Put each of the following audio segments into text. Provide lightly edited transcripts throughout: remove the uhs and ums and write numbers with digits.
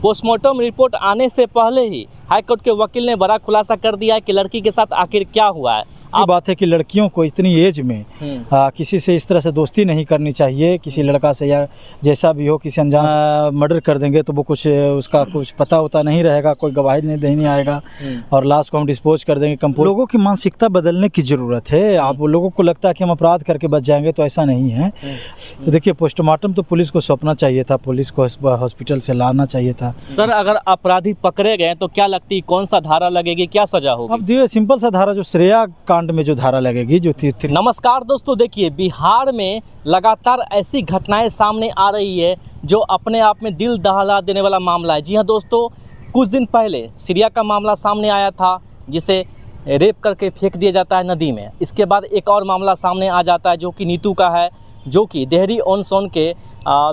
Postmortem report आने से पहले ही हाईकोर्ट के वकील ने बड़ा खुलासा कर दिया है कि लड़की के साथ आखिर क्या हुआ है। ये बात है कि लड़कियों को इतनी एज में किसी से इस तरह से दोस्ती नहीं करनी चाहिए, किसी लड़का से या जैसा भी हो, किसी अनजान मर्डर कर देंगे तो वो कुछ उसका कुछ पता होता नहीं रहेगा, कोई गवाही नहीं देने आएगा और लाश को हम डिस्पोज कर देंगे। कंपोज लोगों की मानसिकता बदलने की ज़रूरत है। आप लोगों को लगता है कि हम अपराध करके बच जाएंगे, तो ऐसा नहीं है। तो देखिए, पोस्टमार्टम तो पुलिस को सौंपना चाहिए था, पुलिस को हॉस्पिटल से लाना चाहिए था। सर, अगर अपराधी पकड़े गए तो क्या लगती, कौन सा धारा लगेगी, क्या सजा होगी? अब देखिए, सिंपल सा धारा जो श्रेया कांड में जो धारा लगेगी जो थी। नमस्कार दोस्तों, देखिए बिहार में लगातार ऐसी घटनाएं सामने आ रही है जो अपने आप में दिल दहला देने वाला मामला है। जी हाँ दोस्तों, कुछ दिन पहले श्रेया का मामला सामने आया था जिसे रेप करके फेंक दिया जाता है नदी में। इसके बाद एक और मामला सामने आ जाता है जो कि नीतू का है, जो कि देहरी ऑन सोन के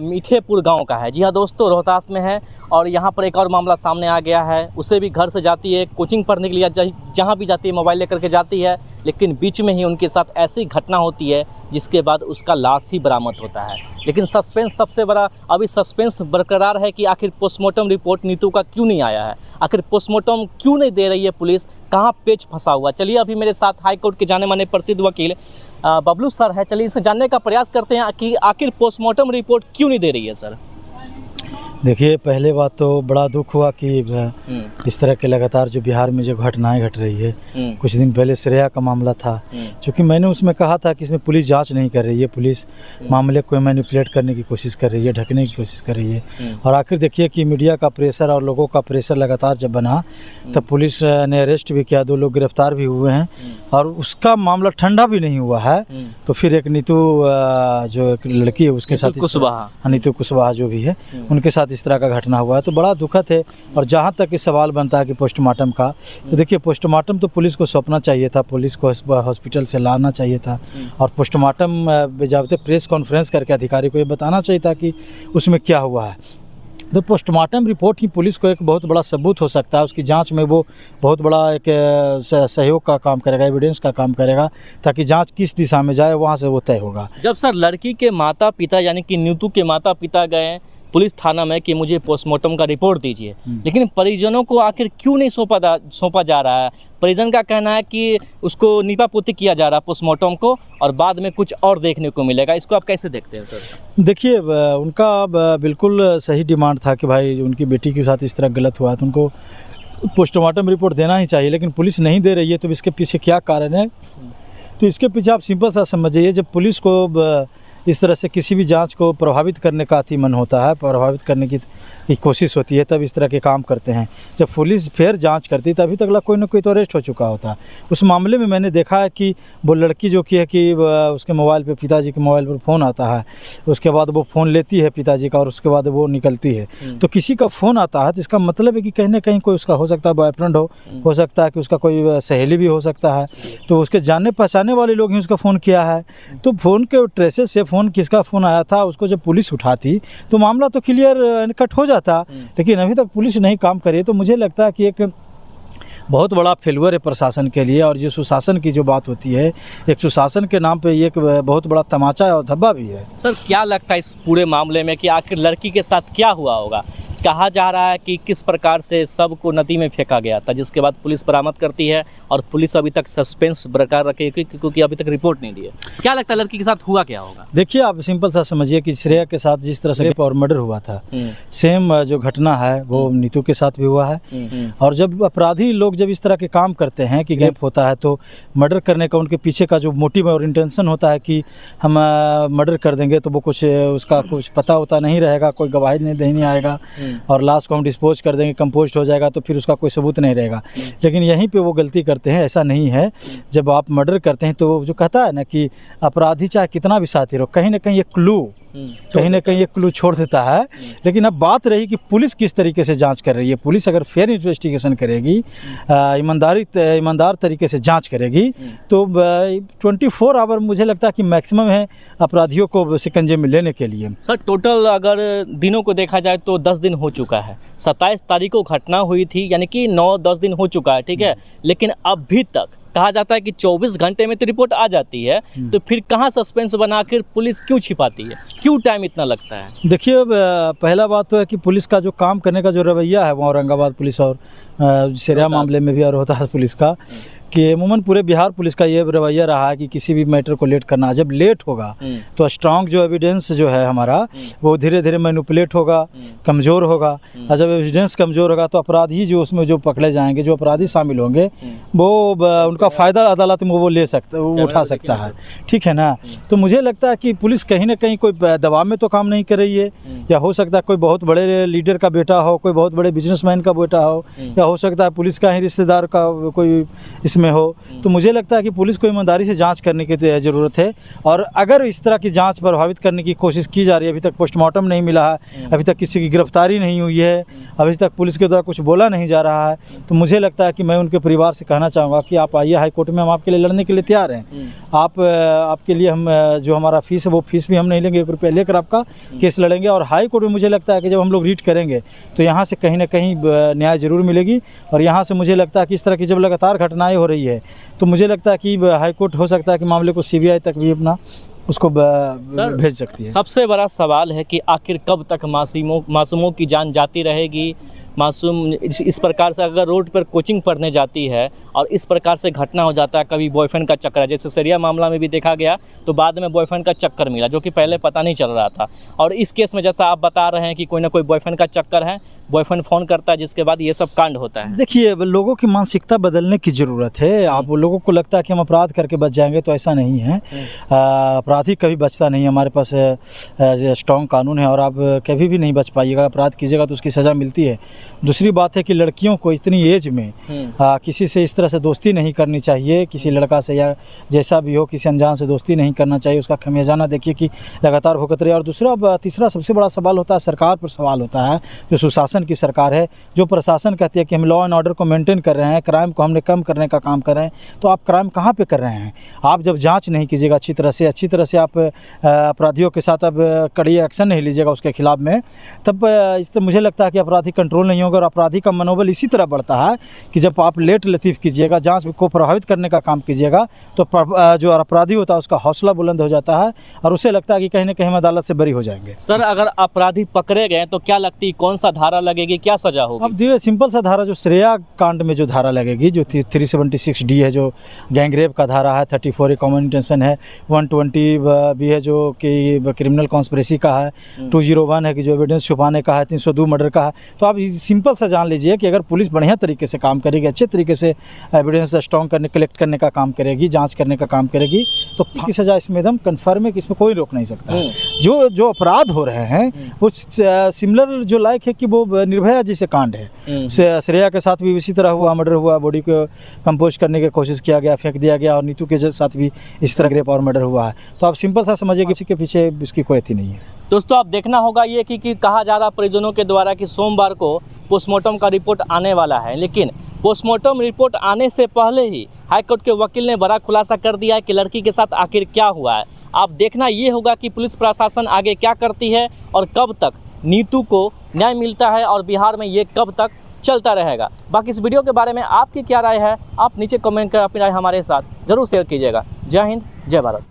मीठेपुर गांव का है। जी हाँ दोस्तों, रोहतास में है। और यहाँ पर एक और मामला सामने आ गया है। उसे भी घर से जाती है कोचिंग पढ़ने के लिए, जहाँ भी जाती है मोबाइल लेकर के जाती है, लेकिन बीच में ही उनके साथ ऐसी घटना होती है जिसके बाद उसका लाश ही बरामद होता है। लेकिन सस्पेंस सबसे बड़ा अभी सस्पेंस बरकरार है कि आखिर पोस्टमार्टम रिपोर्ट नीतू का क्यों नहीं आया है, आखिर पोस्टमार्टम क्यों नहीं दे रही है पुलिस, कहाँ पेच फंसा हुआ। चलिए, अभी मेरे साथ हाईकोर्ट के जाने माने प्रसिद्ध वकील बबलू सर है, चलिए इसे जानने का प्रयास करते हैं कि आखिर पोस्टमार्टम रिपोर्ट क्यों नहीं दे रही है। सर देखिए, पहले बात तो बड़ा दुख हुआ कि इस तरह के लगातार जो बिहार में जो घटनाएं घट रही है। कुछ दिन पहले श्रेया का मामला था, क्योंकि मैंने उसमें कहा था कि इसमें पुलिस जांच नहीं कर रही है, पुलिस मामले को मैनिपुलेट करने की कोशिश कर रही है, ढकने की कोशिश कर रही है। और आखिर देखिए कि मीडिया का प्रेशर और लोगों का प्रेशर लगातार जब बना तब पुलिस ने अरेस्ट भी किया, 2 लोग गिरफ्तार भी हुए हैं और उसका मामला ठंडा भी नहीं हुआ है। तो फिर एक नीतू जो एक लड़की है उसके साथ नीतू कुशवाहा जो भी है उनके साथ इस तरह का घटना हुआ है, तो बड़ा दुखद है। और जहाँ तक इस सवाल बनता है कि पोस्टमार्टम का, तो देखिए पोस्टमार्टम तो पुलिस को सौंपना चाहिए था, पुलिस को हॉस्पिटल से लाना चाहिए था और पोस्टमार्टम बजाते प्रेस कॉन्फ्रेंस करके अधिकारी को ये बताना चाहिए था कि उसमें क्या हुआ है। तो पोस्टमार्टम रिपोर्ट ही पुलिस को एक बहुत बड़ा सबूत हो सकता है, उसकी जांच में वो बहुत बड़ा एक सहयोग का काम करेगा, एविडेंस का काम करेगा, ताकि जांच किस दिशा में जाए वहां से वो तय होगा। जब सर लड़की के माता पिता यानी कि नीतू के माता पिता गए पुलिस थाना में कि मुझे पोस्टमार्टम का रिपोर्ट दीजिए, लेकिन परिजनों को आखिर क्यों नहीं सौंपा जा रहा है? परिजन का कहना है कि उसको नीपापोती किया जा रहा है पोस्टमार्टम को और बाद में कुछ और देखने को मिलेगा। इसको आप कैसे देखते हैं सर? देखिए, उनका बिल्कुल सही डिमांड था कि भाई उनकी बेटी के साथ इस तरह गलत हुआ तो उनको पोस्टमार्टम रिपोर्ट देना ही चाहिए, लेकिन पुलिस नहीं दे रही है। तो इसके पीछे क्या कारण है? तो इसके पीछे आप सिंपल सा समझिए, जब पुलिस को इस तरह से किसी भी जांच को प्रभावित करने का अति मन होता है, प्रभावित करने की कोशिश होती है, तब इस तरह के काम करते हैं। जब पुलिस फिर जांच करती है तो अभी तक कोई ना कोई तो अरेस्ट हो चुका होता है। उस मामले में मैंने देखा है कि वो लड़की जो कि है कि उसके मोबाइल पे, पिताजी के मोबाइल पर फ़ोन आता है, उसके बाद वो फ़ोन लेती है पिताजी का और उसके बाद वो निकलती है। तो किसी का फ़ोन आता है तो इसका मतलब है कि कहीं ना कहीं कोई उसका हो सकता है बॉयफ्रेंड हो सकता है कि उसका कोई सहेली भी हो सकता है, तो उसके जानने पहचाने वाले लोग ही उसका फ़ोन किया है। तो फ़ोन के ट्रेसेस से फ़ोन किसका फ़ोन आया था उसको जब पुलिस उठाती तो मामला तो क्लियर कट हो जाता, लेकिन अभी तक पुलिस नहीं काम करी। तो मुझे लगता है कि एक बहुत बड़ा फेल्यूर है प्रशासन के लिए। और जो सुशासन की जो बात होती है, एक सुशासन के नाम पे एक बहुत बड़ा तमाचा और धब्बा भी है। सर, क्या लगता है इस पूरे मामले में कि आखिर लड़की के साथ क्या हुआ होगा? कहा जा रहा है कि किस प्रकार से सबको नदी में फेंका गया था, जिसके बाद पुलिस बरामद करती है और पुलिस अभी तक सस्पेंस बरकरार रखेगी क्योंकि अभी तक रिपोर्ट नहीं दी है। क्या लगता है लड़की के साथ हुआ क्या होगा? देखिए, आप सिंपल सा समझिए कि श्रेया के साथ जिस तरह से रेप और मर्डर हुआ था, सेम जो घटना है वो नीतू के साथ भी हुआ है। और जब अपराधी लोग जब इस तरह के काम करते हैं कि रेप होता है तो मर्डर करने का उनके पीछे का जो मोटिव और इंटेंशन होता है कि हम मर्डर कर देंगे तो वो कुछ उसका कुछ पता होता नहीं रहेगा, कोई गवाही नहीं देने आएगा और लाश को हम डिस्पोज कर देंगे, कंपोस्ट हो जाएगा, तो फिर उसका कोई सबूत नहीं रहेगा। लेकिन यहीं पे वो गलती करते हैं। ऐसा नहीं है। जब आप मर्डर करते हैं तो जो कहता है ना कि अपराधी चाहे कितना भी साथी रहो, कहीं ना कहीं एक क्लू छोड़ देता है। लेकिन अब बात रही कि पुलिस किस तरीके से जांच कर रही है। पुलिस अगर फेयर इन्वेस्टिगेशन करेगी, ईमानदार तरीके से जांच करेगी तो 24 आवर मुझे लगता है कि मैक्सिमम है अपराधियों को शिकंजे में लेने के लिए। सर, टोटल अगर दिनों को देखा जाए तो 10 दिन हो चुका है। 27 तारीख को घटना हुई थी, यानी कि 9-10 दिन हो चुका है, ठीक है। लेकिन अभी तक कहा जाता है कि 24 घंटे में तो रिपोर्ट आ जाती है, तो फिर कहाँ सस्पेंस बनाकर पुलिस क्यों छिपाती है, क्यों टाइम इतना लगता है? देखिए, अब पहला बात तो है कि पुलिस का जो काम करने का जो रवैया है वो औरंगाबाद पुलिस और सिरिया मामले में भी और रोहतास पुलिस का, कि अमूमन पूरे बिहार पुलिस का ये रवैया रहा है कि किसी भी मैटर को लेट करना, जब लेट होगा तो स्ट्रांग जो एविडेंस जो है हमारा वो धीरे धीरे मैनिपुलेट होगा, कमज़ोर होगा, और जब एविडेंस कमज़ोर होगा तो अपराधी जो उसमें जो पकड़े जाएंगे, जो अपराधी शामिल होंगे, वो उनका फ़ायदा अदालत में वो ले सकता, वो उठा सकता है, ठीक है ना। तो मुझे लगता है कि पुलिस कहीं ना कहीं कोई दबाव में तो काम नहीं कर रही है, या हो सकता है कोई बहुत बड़े लीडर का बेटा हो, कोई बहुत बड़े बिजनेसमैन का बेटा हो, या हो सकता है पुलिस का ही रिश्तेदार का कोई इसमें हो। तो मुझे लगता है कि पुलिस को ईमानदारी से जांच करने की ज़रूरत है, और अगर इस तरह की जांच प्रभावित करने की कोशिश की जा रही है, अभी तक पोस्टमार्टम नहीं मिला है, अभी तक किसी की गिरफ्तारी नहीं हुई है, अभी तक पुलिस के द्वारा कुछ बोला नहीं जा रहा है, तो मुझे लगता है कि मैं उनके परिवार से कहना चाहूँगा कि आप आइए हाई कोर्ट में, हम आपके लिए लड़ने के लिए तैयार हैं। आपके लिए हम जो हमारा फीस है वो फीस भी हम नहीं लेंगे, 1 रुपया लेकर आपका केस लड़ेंगे। और हाई कोर्ट में मुझे लगता है कि जब हम लोग रीट करेंगे तो यहाँ से कहीं ना कहीं न्याय ज़रूर मिलेगी, और यहाँ से मुझे लगता है कि इस तरह की जब लगातार घटनाएं हो रही है तो मुझे लगता है कि हाई कोर्ट हो सकता है कि मामले को CBI तक भी अपना उसको भेज सकती है। सबसे बड़ा सवाल है कि आखिर कब तक मासूमों की जान जाती रहेगी। मासूम इस प्रकार से अगर रोड पर कोचिंग पढ़ने जाती है और इस प्रकार से घटना हो जाता है, कभी बॉयफ्रेंड का चक्कर है, जैसे सरिया मामला में भी देखा गया, तो बाद में बॉयफ्रेंड का चक्कर मिला जो कि पहले पता नहीं चल रहा था। और इस केस में जैसा आप बता रहे हैं कि कोई ना कोई बॉयफ्रेंड का चक्कर है, बॉयफ्रेंड फ़ोन करता है, जिसके बाद ये सब कांड होता है। देखिए, लोगों की मानसिकता बदलने की ज़रूरत है। आप लोगों को लगता है कि हम अपराध करके बच जाएंगे, तो ऐसा नहीं है। अपराधी कभी बचता नहीं, हमारे पास स्ट्रॉन्ग कानून है और आप कभी भी नहीं बच पाइएगा। अपराध कीजिएगा तो उसकी सज़ा मिलती है। दूसरी बात है कि लड़कियों को इतनी एज में किसी से इस तरह से दोस्ती नहीं करनी चाहिए, किसी लड़का से या जैसा भी हो, किसी अनजान से दोस्ती नहीं करना चाहिए। उसका खमियाजाना देखिए कि लगातार भुगत रहे। और तीसरा सबसे बड़ा सवाल होता है, सरकार पर सवाल होता है, जो सुशासन की सरकार है, जो प्रशासन कहती है कि हम लॉ एंड ऑर्डर को मेंटेन कर रहे हैं, क्राइम को हमने कम करने का काम कर रहे हैं, तो आप क्राइम कहाँ पे कर रहे हैं? आप जब जांच नहीं कीजिएगा अच्छी तरह से आप अपराधियों के साथ अब कड़ी एक्शन नहीं लीजिएगा उसके खिलाफ में, तब इससे मुझे लगता है कि अपराधी कंट्रोल नहीं होगा। और अपराधी का मनोबल इसी तरह बढ़ता है कि जब आप लेट लतीफ़ कीजिएगा, जांच को प्रभावित करने का काम कीजिएगा, तो जो अपराधी होता है उसका हौसला बुलंद हो जाता है और उसे लगता है कि कहीं ना कहीं हम अदालत से बरी हो जाएंगे। सर, अगर अपराधी पकड़े गए तो क्या लगती, कौन सा धारा लगेगी, क्या सजा होगी? अब देखिए, सिंपल सा धारा जो श्रेया कांड में जो धारा लगेगी, जो 376D है, जो गैंग रेप का धारा है, 34 एक कॉमन इंटेंशन है, 120 भी है जो कि क्रिमिनल कॉन्स्पिरेसी का है, 201 है कि जो एविडेंस छुपाने का है, 302 मर्डर का है। तो आप सिंपल सा जान लीजिए कि अगर पुलिस बढ़िया तरीके से काम करेगी, अच्छे तरीके से एविडेंस स्ट्रॉन्ग करने, कलेक्ट करने का काम करेगी, जांच करने का काम करेगी, तो फांसी की सज़ा इसमें एकदम कन्फर्म है कि इसमें कोई रोक नहीं सकता है। जो अपराध हो रहे हैं वो सिमिलर जो लाइक है कि वो निर्भया जैसे कांड है। श्रेया के साथ भी इसी तरह हुआ, मर्डर हुआ, बॉडी को कंपोज करने की कोशिश किया गया, फेंक दिया गया, और नीतू के साथ भी इस तरह रेप और मर्डर हुआ है। तो आप सिंपल सा समझिए कि किसी के पीछे इसकी कोई अथी नहीं है। दोस्तों, आप देखना होगा ये कि कहा जा रहा परिजनों के द्वारा कि सोमवार को पोस्टमार्टम का रिपोर्ट आने वाला है, लेकिन पोस्टमार्टम रिपोर्ट आने से पहले ही हाईकोर्ट के वकील ने बड़ा खुलासा कर दिया है कि लड़की के साथ आखिर क्या हुआ है। आप देखना ये होगा कि पुलिस प्रशासन आगे क्या करती है और कब तक नीतू को न्याय मिलता है और बिहार में ये कब तक चलता रहेगा। बाकी इस वीडियो के बारे में आपकी क्या राय है, आप नीचे कमेंट कर अपनी राय हमारे साथ ज़रूर शेयर कीजिएगा। जय हिंद, जय भारत।